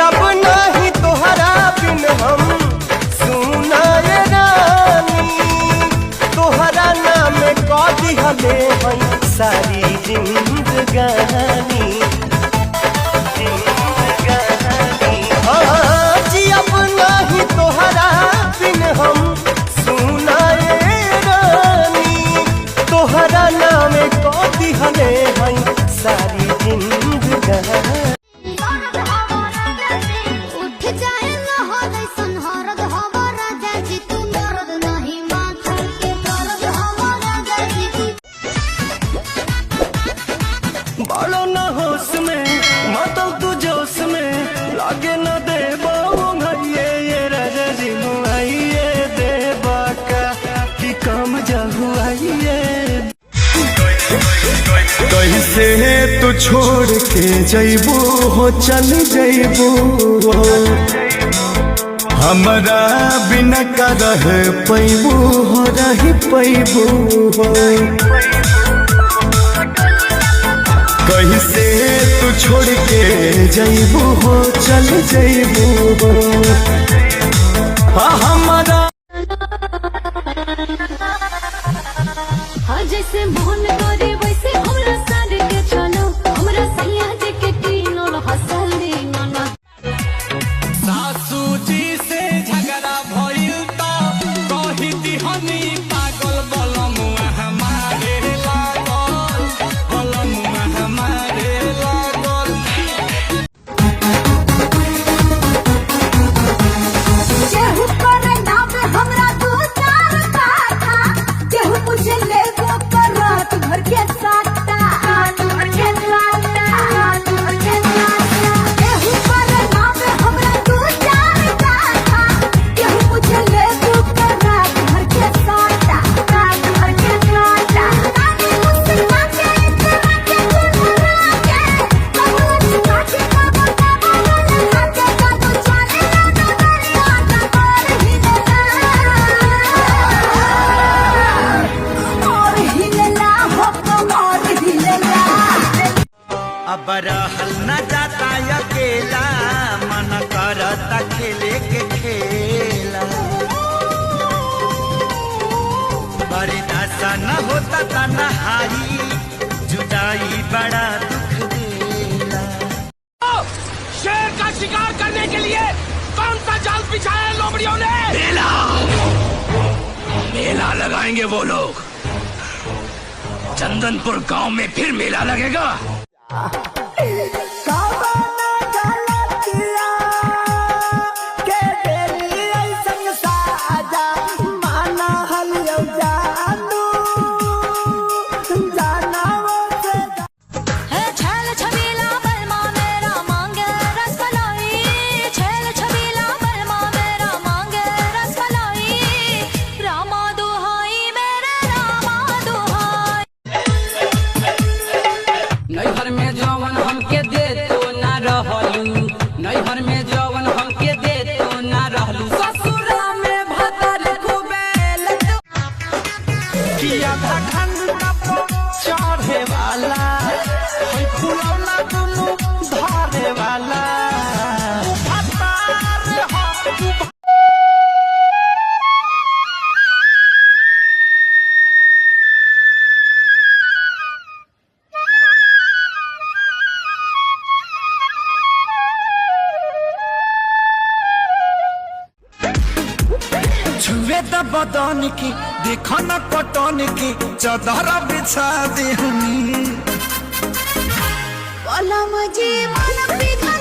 अब नहीं तोहरा बिन हम सुनाए रानी, तोहरा नाम कदी हमें सारी जिंदगानी। हाँ जी अब नहीं तोहरा बिन हम सुनाए रानी, तोहरा नाम कदी हमें सारी जिंदगानी। बालो न होश में मातल तू जोश में लागे न दे ये राजा जी मुआइए दे बाका कि काम जाहुआइए। कैसे तू छोड़ के जइबू हो चल जइबू, हमरा बिना का रह पैबू हो रही पैबू हो। कैसे तू छोड़ के जइबू हो चल जइबू हो। हमारा जैसे मोहन करे वैसे हमरा सारे के चलो, हमरा सैया जी के तीनों हंसल दीना। सासू जी से झगड़ा भइल तो कही दिहनी पागल बलमुआ हमारे लागल, बलमुआ हमारे लागल। केहू करे नाम हमरा दू चार काठा, केहू पूछे लेगो कर रात भर के साटा, रात भर के साटा, रात भर के साटा। केहू करे नाम हमरा दू चार काठा, केहू पूछे लेगो कर रात भर के साटा, रात भर के साटा। रानी मुझसे मांगे इतना के गुनगुना के, कबूल चुका के कबूल खाके का तो चले ना दरिया का और हिलला हो कमर हिलला। अब रहल न जाता अकेला, मन करता खेले के खेला। बर्दाश्त न होता तन्हाई, जुदाई बड़ा दुख देला। शेर का शिकार करने के लिए कौन सा जाल बिछाया लोमड़ियों ने? मेला, मेला लगाएंगे वो लोग। चंदनपुर गांव में फिर मेला लगेगा। छल छबीला बलमा मेरा मांगे रसमलाई, छल छबीला बलमा मेरा मांगे रसमलाई। रामा दुहाई मेरे रामा दुहाई। नैहर में जवन हमके दे तो ना रहलू, नैहर में जवन हमके दे तो ना रहलू। ससुरा में भतर कुबेल किया था घंटा चढ़े वाला, फुलौना दुनू धरे वाला। छुए द बदन की देखो न कटन की, चादर बिछा देहनी। बोला मुझे मन पिघल